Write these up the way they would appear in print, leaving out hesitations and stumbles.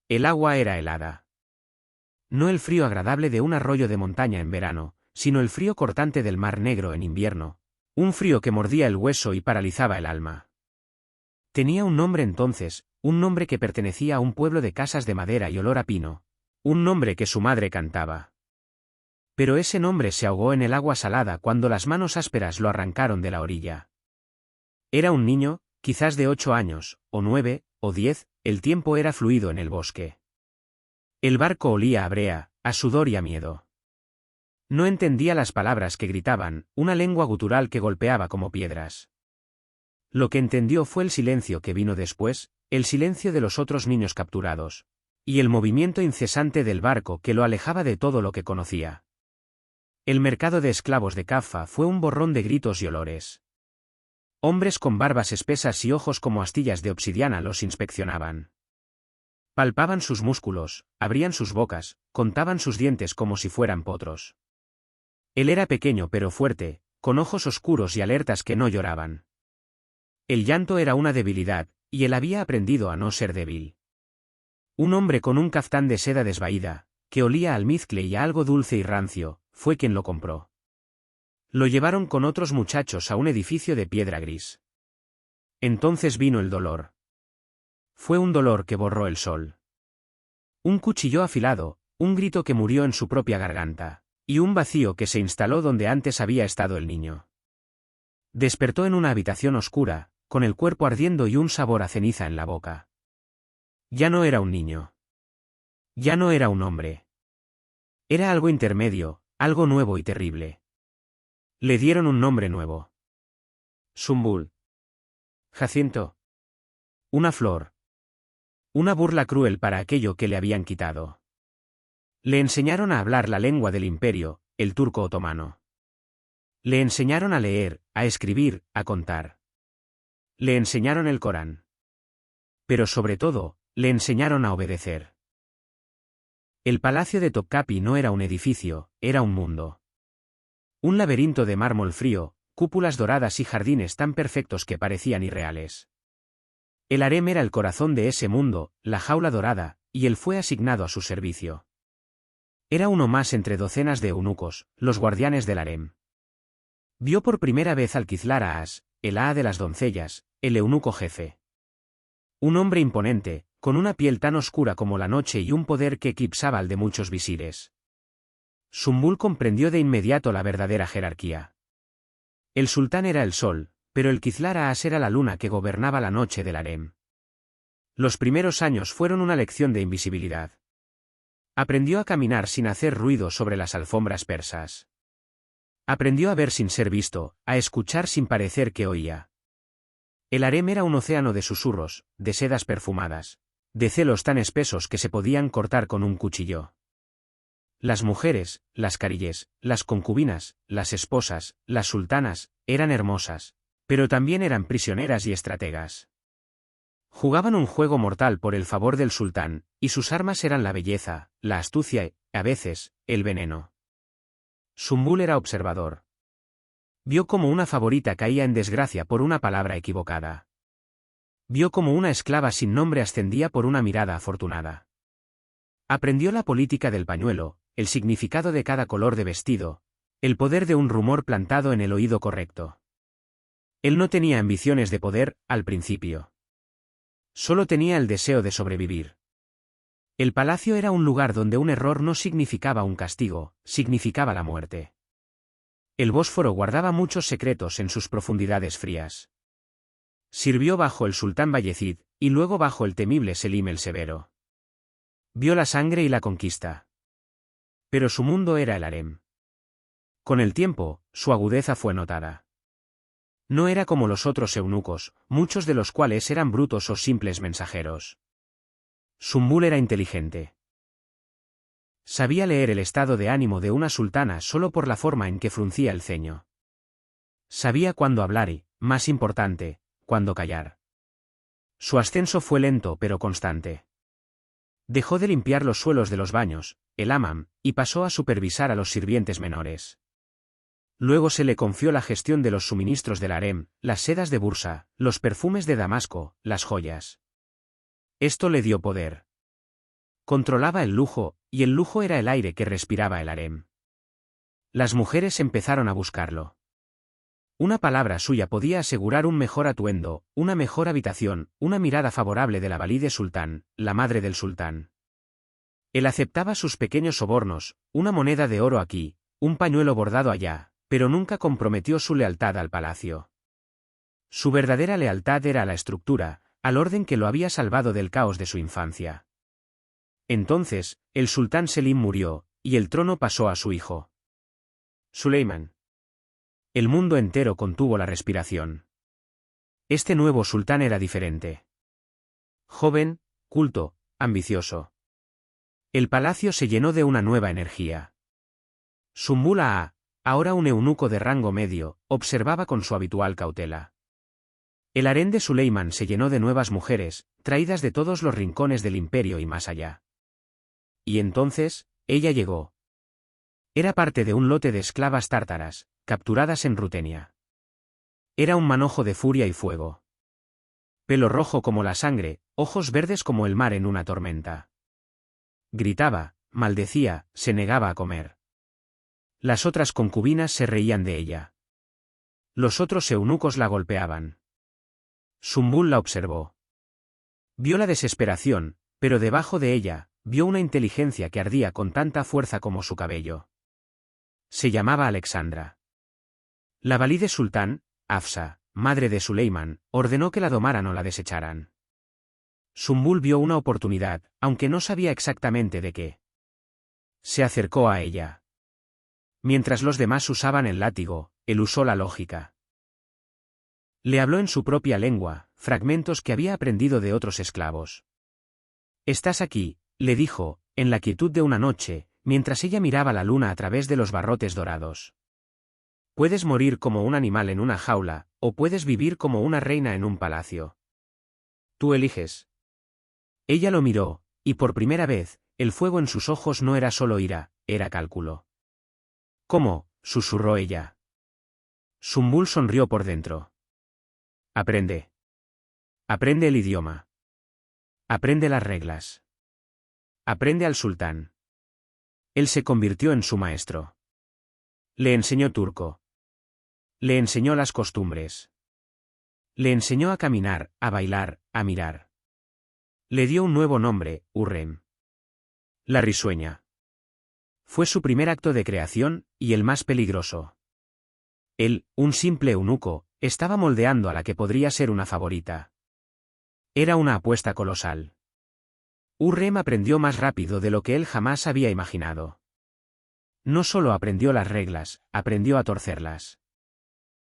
El agua era helada. No el frío agradable de un arroyo de montaña en verano, sino el frío cortante del Mar Negro en invierno, un frío que mordía el hueso y paralizaba el alma. Tenía un nombre entonces, un nombre que pertenecía a un pueblo de casas de madera y olor a pino, un nombre que su madre cantaba. Pero ese nombre se ahogó en el agua salada cuando las manos ásperas lo arrancaron de la orilla. Era un niño, quizás de 8 años, o 9, o 10, el tiempo era fluido en el bosque. El barco olía a brea, a sudor y a miedo. No entendía las palabras que gritaban, una lengua gutural que golpeaba como piedras. Lo que entendió fue el silencio que vino después, el silencio de los otros niños capturados, y el movimiento incesante del barco que lo alejaba de todo lo que conocía. El mercado de esclavos de Caffa fue un borrón de gritos y olores. Hombres con barbas espesas y ojos como astillas de obsidiana los inspeccionaban. Palpaban sus músculos, abrían sus bocas, contaban sus dientes como si fueran potros. Él era pequeño pero fuerte, con ojos oscuros y alertas que no lloraban. El llanto era una debilidad, y él había aprendido a no ser débil. Un hombre con un caftán de seda desvaída, que olía a almizcle y a algo dulce y rancio, fue quien lo compró. Lo llevaron con otros muchachos a un edificio de piedra gris. Entonces vino el dolor. Fue un dolor que borró el sol. Un cuchillo afilado, un grito que murió en su propia garganta, y un vacío que se instaló donde antes había estado el niño. Despertó en una habitación oscura, con el cuerpo ardiendo y un sabor a ceniza en la boca. Ya no era un niño. Ya no era un hombre. Era algo intermedio, algo nuevo y terrible. Le dieron un nombre nuevo. Zumbul. Jacinto. Una flor. Una burla cruel para aquello que le habían quitado. Le enseñaron a hablar la lengua del imperio, el turco otomano. Le enseñaron a leer, a escribir, a contar. Le enseñaron el Corán. Pero sobre todo, le enseñaron a obedecer. El palacio de Topkapi no era un edificio, era un mundo. Un laberinto de mármol frío, cúpulas doradas y jardines tan perfectos que parecían irreales. El harem era el corazón de ese mundo, la jaula dorada, y él fue asignado a su servicio. Era uno más entre docenas de eunucos, los guardianes del harem. Vio por primera vez al Kizlar-Aas, el Aa de las doncellas, el eunuco jefe. Un hombre imponente, con una piel tan oscura como la noche y un poder que eclipsaba al de muchos visires. Zumbul comprendió de inmediato la verdadera jerarquía. El sultán era el sol, pero el Kizlar-Aas era la luna que gobernaba la noche del harem. Los primeros años fueron una lección de invisibilidad. Aprendió a caminar sin hacer ruido sobre las alfombras persas. Aprendió a ver sin ser visto, a escuchar sin parecer que oía. El harem era un océano de susurros, de sedas perfumadas, de celos tan espesos que se podían cortar con un cuchillo. Las mujeres, las carilles, las concubinas, las esposas, las sultanas, eran hermosas, pero también eran prisioneras y estrategas. Jugaban un juego mortal por el favor del sultán, y sus armas eran la belleza, la astucia y, a veces, el veneno. Zumbul era observador. Vio cómo una favorita caía en desgracia por una palabra equivocada. Vio cómo una esclava sin nombre ascendía por una mirada afortunada. Aprendió la política del pañuelo, el significado de cada color de vestido, el poder de un rumor plantado en el oído correcto. Él no tenía ambiciones de poder, al principio. Solo tenía el deseo de sobrevivir. El palacio era un lugar donde un error no significaba un castigo, significaba la muerte. El Bósforo guardaba muchos secretos en sus profundidades frías. Sirvió bajo el sultán Bayezid, y luego bajo el temible Selim el Severo. Vio la sangre y la conquista. Pero su mundo era el harem. Con el tiempo, su agudeza fue notada. No era como los otros eunucos, muchos de los cuales eran brutos o simples mensajeros. Zumbul era inteligente. Sabía leer el estado de ánimo de una sultana solo por la forma en que fruncía el ceño. Sabía cuándo hablar y, más importante, cuándo callar. Su ascenso fue lento pero constante. Dejó de limpiar los suelos de los baños, el hammam, y pasó a supervisar a los sirvientes menores. Luego se le confió la gestión de los suministros del harem, las sedas de Bursa, los perfumes de Damasco, las joyas. Esto le dio poder. Controlaba el lujo, y el lujo era el aire que respiraba el harem. Las mujeres empezaron a buscarlo. Una palabra suya podía asegurar un mejor atuendo, una mejor habitación, una mirada favorable de la valide sultán, la madre del sultán. Él aceptaba sus pequeños sobornos, una moneda de oro aquí, un pañuelo bordado allá, pero nunca comprometió su lealtad al palacio. Su verdadera lealtad era a la estructura, al orden que lo había salvado del caos de su infancia. Entonces, el sultán Selim murió, y el trono pasó a su hijo. Suleimán. El mundo entero contuvo la respiración. Este nuevo sultán era diferente. Joven, culto, ambicioso. El palacio se llenó de una nueva energía. Sumbul A'a, ahora un eunuco de rango medio, observaba con su habitual cautela. El harén de Suleimán se llenó de nuevas mujeres, traídas de todos los rincones del imperio y más allá. Y entonces, ella llegó. Era parte de un lote de esclavas tártaras, capturadas en Rutenia. Era un manojo de furia y fuego. Pelo rojo como la sangre, ojos verdes como el mar en una tormenta. Gritaba, maldecía, se negaba a comer. Las otras concubinas se reían de ella. Los otros eunucos la golpeaban. Sumbul la observó. Vio la desesperación, pero debajo de ella, vio una inteligencia que ardía con tanta fuerza como su cabello. Se llamaba Alexandra. La valide sultán, Hafsa, madre de Suleimán, ordenó que la domaran o la desecharan. Sumbul vio una oportunidad, aunque no sabía exactamente de qué. Se acercó a ella. Mientras los demás usaban el látigo, él usó la lógica. Le habló en su propia lengua, fragmentos que había aprendido de otros esclavos. «Estás aquí», le dijo, en la quietud de una noche, mientras ella miraba la luna a través de los barrotes dorados. Puedes morir como un animal en una jaula, o puedes vivir como una reina en un palacio. Tú eliges. Ella lo miró, y por primera vez, el fuego en sus ojos no era solo ira, era cálculo. «¿Cómo?», susurró ella. Sumbul sonrió por dentro. «Aprende. Aprende el idioma. Aprende las reglas. Aprende al sultán». Él se convirtió en su maestro. Le enseñó turco. Le enseñó las costumbres. Le enseñó a caminar, a bailar, a mirar. Le dio un nuevo nombre, Hurrem. La risueña. Fue su primer acto de creación, y el más peligroso. Él, un simple eunuco, estaba moldeando a la que podría ser una favorita. Era una apuesta colosal. Hurrem aprendió más rápido de lo que él jamás había imaginado. No solo aprendió las reglas, aprendió a torcerlas.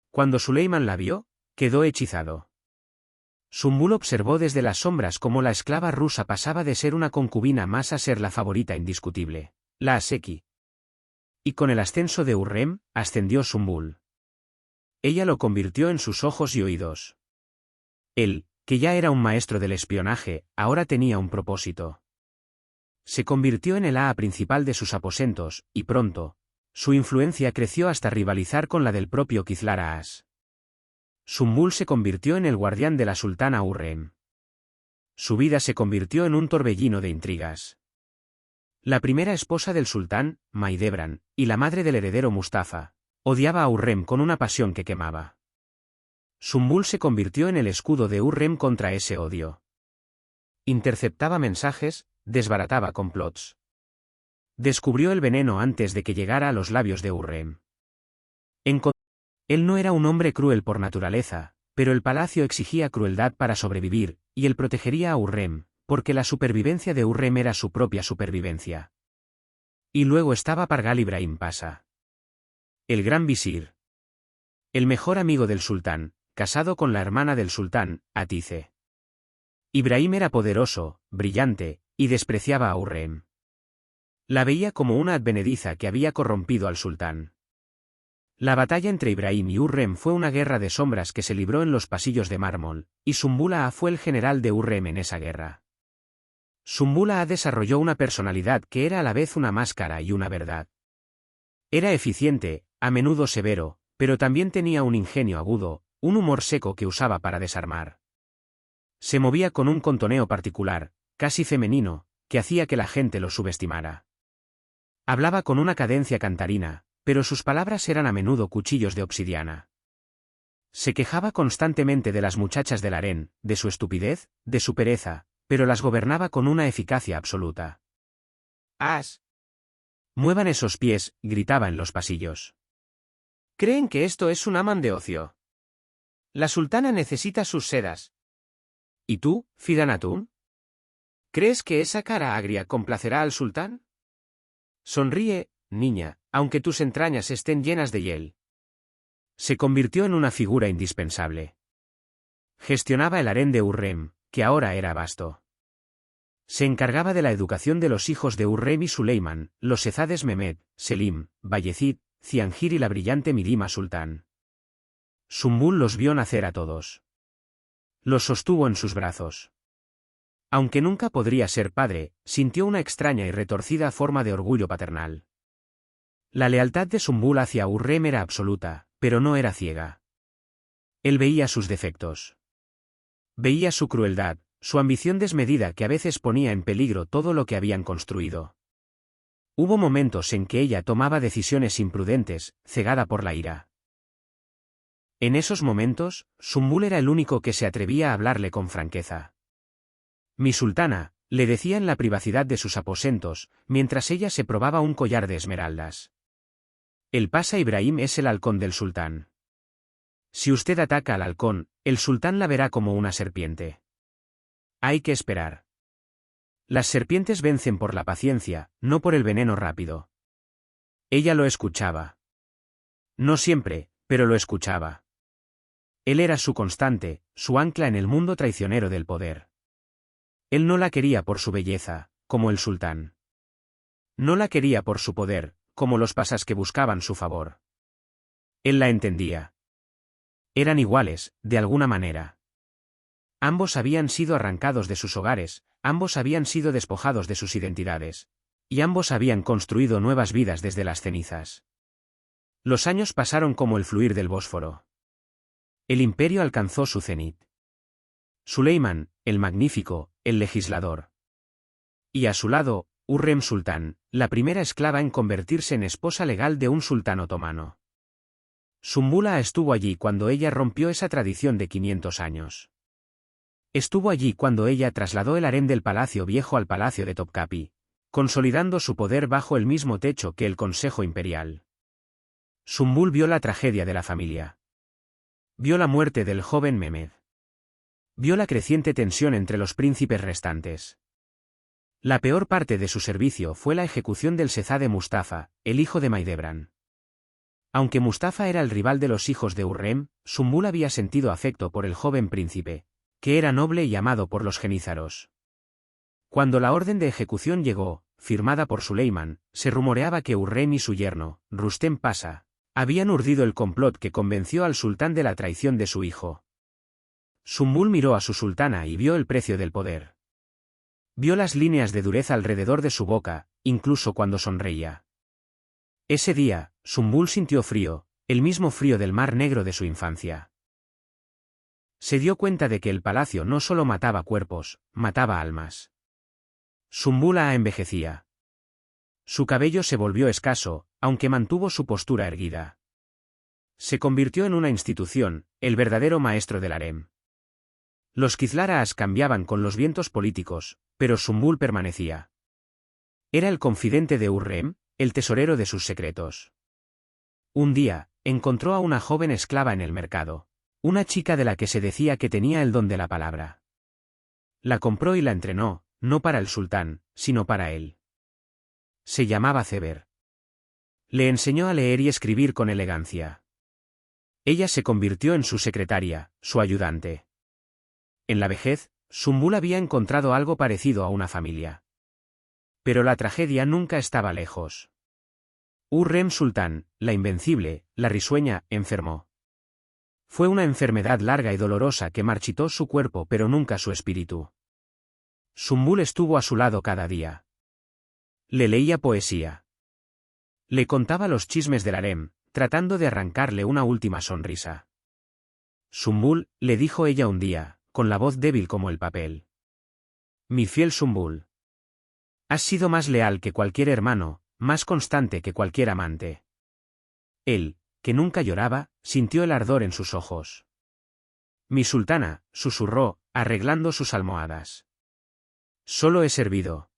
Cuando Suleimán la vio, quedó hechizado. Sumbul observó desde las sombras cómo la esclava rusa pasaba de ser una concubina más a ser la favorita indiscutible, la Aseki. Y con el ascenso de Hurrem, ascendió Sumbul. Ella lo convirtió en sus ojos y oídos. Él, que ya era un maestro del espionaje, ahora tenía un propósito. Se convirtió en el aa principal de sus aposentos, y pronto, su influencia creció hasta rivalizar con la del propio Kizlar Aas. Sumbul se convirtió en el guardián de la sultana Hurrem. Su vida se convirtió en un torbellino de intrigas. La primera esposa del sultán, Maidebran, y la madre del heredero Mustafa, odiaba a Hurrem con una pasión que quemaba. Sumbul se convirtió en el escudo de Hurrem contra ese odio. Interceptaba mensajes, desbarataba complots. Descubrió el veneno antes de que llegara a los labios de Hurrem. Él no era un hombre cruel por naturaleza, pero el palacio exigía crueldad para sobrevivir, y él protegería a Hurrem, porque la supervivencia de Hurrem era su propia supervivencia. Y luego estaba Pargal Ibrahim Pasha. El gran visir. El mejor amigo del sultán, casado con la hermana del sultán, Atice. Ibrahim era poderoso, brillante, y despreciaba a Hurrem. La veía como una advenediza que había corrompido al sultán. La batalla entre Ibrahim y Hurrem fue una guerra de sombras que se libró en los pasillos de mármol, y Sumbul A'a fue el general de Hurrem en esa guerra. Sumbul A'a desarrolló una personalidad que era a la vez una máscara y una verdad. Era eficiente, a menudo severo, pero también tenía un ingenio agudo, un humor seco que usaba para desarmar. Se movía con un contoneo particular, casi femenino, que hacía que la gente lo subestimara. Hablaba con una cadencia cantarina, pero sus palabras eran a menudo cuchillos de obsidiana. Se quejaba constantemente de las muchachas del harén, de su estupidez, de su pereza, pero las gobernaba con una eficacia absoluta. ¡As! Muevan esos pies, gritaba en los pasillos. Creen que esto es un amán de ocio. La sultana necesita sus sedas. ¿Y tú, Fidan Hatun? ¿Crees que esa cara agria complacerá al sultán? Sonríe, niña, aunque tus entrañas estén llenas de hiel. Se convirtió en una figura indispensable. Gestionaba el harén de Hurrem, que ahora era vasto. Se encargaba de la educación de los hijos de Hurrem y Suleiman, los ezades Mehmed, Selim, Bayezid, Ciangir y la brillante Mirima Sultán. Sumbul los vio nacer a todos. Los sostuvo en sus brazos. Aunque nunca podría ser padre, sintió una extraña y retorcida forma de orgullo paternal. La lealtad de Sumbul hacia Hurrem era absoluta, pero no era ciega. Él veía sus defectos. Veía su crueldad, su ambición desmedida que a veces ponía en peligro todo lo que habían construido. Hubo momentos en que ella tomaba decisiones imprudentes, cegada por la ira. En esos momentos, Sumbul era el único que se atrevía a hablarle con franqueza. Mi sultana, le decía en la privacidad de sus aposentos, mientras ella se probaba un collar de esmeraldas. El Pasa Ibrahim es el halcón del sultán. Si usted ataca al halcón, el sultán la verá como una serpiente. Hay que esperar. Las serpientes vencen por la paciencia, no por el veneno rápido. Ella lo escuchaba. No siempre, pero lo escuchaba. Él era su constante, su ancla en el mundo traicionero del poder. Él no la quería por su belleza, como el sultán. No la quería por su poder, como los pasas que buscaban su favor. Él la entendía. Eran iguales, de alguna manera. Ambos habían sido arrancados de sus hogares, ambos habían sido despojados de sus identidades. Y ambos habían construido nuevas vidas desde las cenizas. Los años pasaron como el fluir del Bósforo. El imperio alcanzó su cenit. Suleiman, el magnífico, el legislador. Y a su lado, Hurrem Sultán, la primera esclava en convertirse en esposa legal de un sultán otomano. Sumbula estuvo allí cuando ella rompió esa tradición de 500 años. Estuvo allí cuando ella trasladó el harén del Palacio Viejo al Palacio de Topkapi, consolidando su poder bajo el mismo techo que el Consejo Imperial. Sumbul vio la tragedia de la familia. Vio la muerte del joven Mehmed. Vio la creciente tensión entre los príncipes restantes. La peor parte de su servicio fue la ejecución del Sezade Mustafa, el hijo de Maidebran. Aunque Mustafa era el rival de los hijos de Hurrem, Sumbul había sentido afecto por el joven príncipe, que era noble y amado por los genízaros. Cuando la orden de ejecución llegó, firmada por Suleiman, se rumoreaba que Hurrem y su yerno, Rustem Pasa, habían urdido el complot que convenció al sultán de la traición de su hijo. Sumbul miró a su sultana y vio el precio del poder. Vio las líneas de dureza alrededor de su boca, incluso cuando sonreía. Ese día, Sumbul sintió frío, el mismo frío del Mar Negro de su infancia. Se dio cuenta de que el palacio no solo mataba cuerpos, mataba almas. Sumbula envejecía. Su cabello se volvió escaso, aunque mantuvo su postura erguida. Se convirtió en una institución, el verdadero maestro del harem. Los Kizlaraas cambiaban con los vientos políticos, pero Sumbul permanecía. Era el confidente de Hurrem, el tesorero de sus secretos. Un día, encontró a una joven esclava en el mercado, una chica de la que se decía que tenía el don de la palabra. La compró y la entrenó, no para el sultán, sino para él. Se llamaba Zeber. Le enseñó a leer y escribir con elegancia. Ella se convirtió en su secretaria, su ayudante. En la vejez, Sumbul había encontrado algo parecido a una familia. Pero la tragedia nunca estaba lejos. Hurrem Sultán, la invencible, la risueña, enfermó. Fue una enfermedad larga y dolorosa que marchitó su cuerpo pero nunca su espíritu. Sumbul estuvo a su lado cada día. Le leía poesía. Le contaba los chismes del harem, tratando de arrancarle una última sonrisa. Sumbul, le dijo ella un día, con la voz débil como el papel. Mi fiel Sumbul. Has sido más leal que cualquier hermano, más constante que cualquier amante. Él, que nunca lloraba, sintió el ardor en sus ojos. Mi sultana, susurró, arreglando sus almohadas. Solo he servido.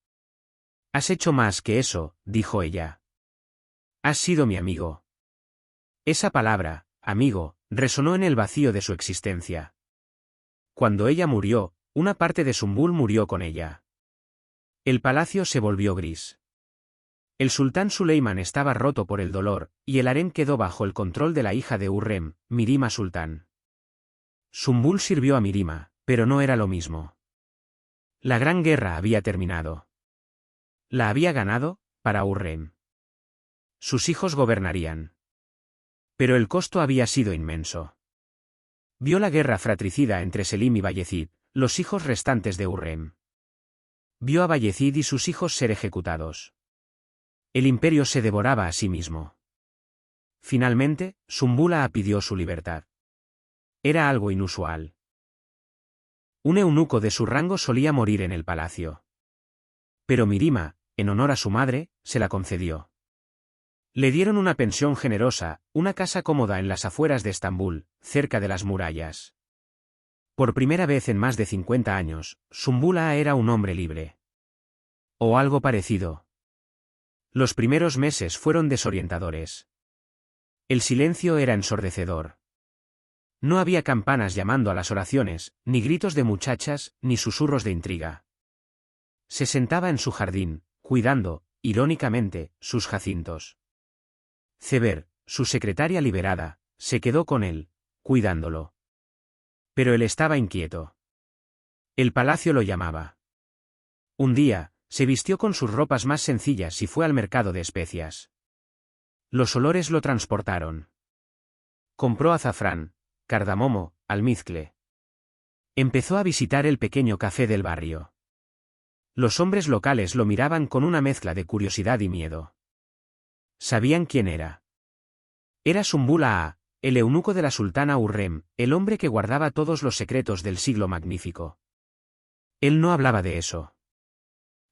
Has hecho más que eso, dijo ella. Has sido mi amigo. Esa palabra, amigo, resonó en el vacío de su existencia. Cuando ella murió, una parte de Sumbul murió con ella. El palacio se volvió gris. El sultán Suleiman estaba roto por el dolor, y el harén quedó bajo el control de la hija de Hurrem, Mirima Sultán. Sumbul sirvió a Mirima, pero no era lo mismo. La gran guerra había terminado. La había ganado, para Hurrem. Sus hijos gobernarían. Pero el costo había sido inmenso. Vio la guerra fratricida entre Selim y Bayezid, los hijos restantes de Hurrem. Vio a Bayezid y sus hijos ser ejecutados. El imperio se devoraba a sí mismo. Finalmente, Sumbula pidió su libertad. Era algo inusual. Un eunuco de su rango solía morir en el palacio. Pero Mirima, en honor a su madre, se la concedió. Le dieron una pensión generosa, una casa cómoda en las afueras de Estambul, cerca de las murallas. Por primera vez en más de 50 años, Sumbula era un hombre libre. O algo parecido. Los primeros meses fueron desorientadores. El silencio era ensordecedor. No había campanas llamando a las oraciones, ni gritos de muchachas, ni susurros de intriga. Se sentaba en su jardín, cuidando, irónicamente, sus jacintos. Ceber, su secretaria liberada, se quedó con él, cuidándolo. Pero él estaba inquieto. El palacio lo llamaba. Un día, se vistió con sus ropas más sencillas y fue al mercado de especias. Los olores lo transportaron. Compró azafrán, cardamomo, almizcle. Empezó a visitar el pequeño café del barrio. Los hombres locales lo miraban con una mezcla de curiosidad y miedo. Sabían quién era. Era Sumbula, el eunuco de la sultana Hurrem, el hombre que guardaba todos los secretos del siglo magnífico. Él no hablaba de eso.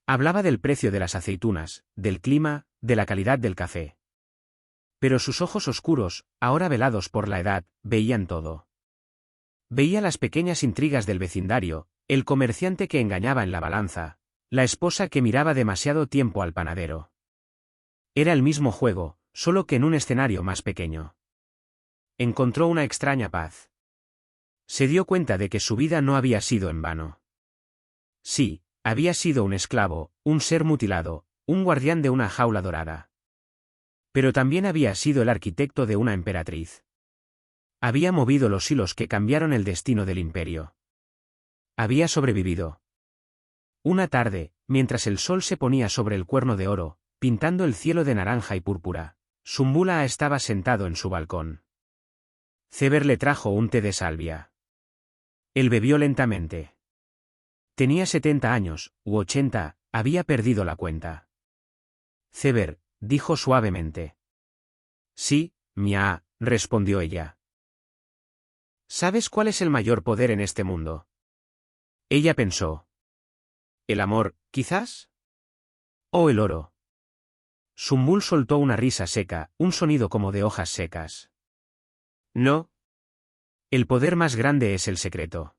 Hablaba del precio de las aceitunas, del clima, de la calidad del café. Pero sus ojos oscuros, ahora velados por la edad, veían todo. Veía las pequeñas intrigas del vecindario, el comerciante que engañaba en la balanza, la esposa que miraba demasiado tiempo al panadero. Era el mismo juego, solo que en un escenario más pequeño. Encontró una extraña paz. Se dio cuenta de que su vida no había sido en vano. Sí, había sido un esclavo, un ser mutilado, un guardián de una jaula dorada. Pero también había sido el arquitecto de una emperatriz. Había movido los hilos que cambiaron el destino del imperio. Había sobrevivido. Una tarde, mientras el sol se ponía sobre el cuerno de oro, pintando el cielo de naranja y púrpura, Sumbula estaba sentado en su balcón. Ceber le trajo un té de salvia. Él bebió lentamente. Tenía 70 años, u 80, había perdido la cuenta. Ceber, dijo suavemente. Sí, mia, respondió ella. ¿Sabes cuál es el mayor poder en este mundo? Ella pensó. ¿El amor, quizás? ¿O el oro? Sumbul soltó una risa seca, un sonido como de hojas secas. No. El poder más grande es el secreto.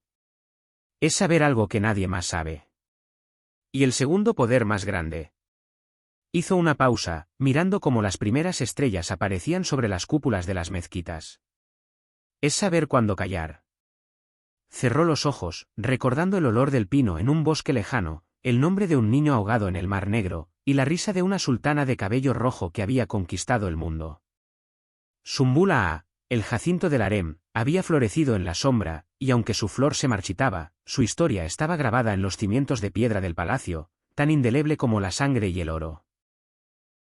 Es saber algo que nadie más sabe. ¿Y el segundo poder más grande? Hizo una pausa, mirando cómo las primeras estrellas aparecían sobre las cúpulas de las mezquitas. Es saber cuándo callar. Cerró los ojos, recordando el olor del pino en un bosque lejano, el nombre de un niño ahogado en el Mar Negro, y la risa de una sultana de cabello rojo que había conquistado el mundo. Sumbula, el jacinto del harem, había florecido en la sombra, y aunque su flor se marchitaba, su historia estaba grabada en los cimientos de piedra del palacio, tan indeleble como la sangre y el oro.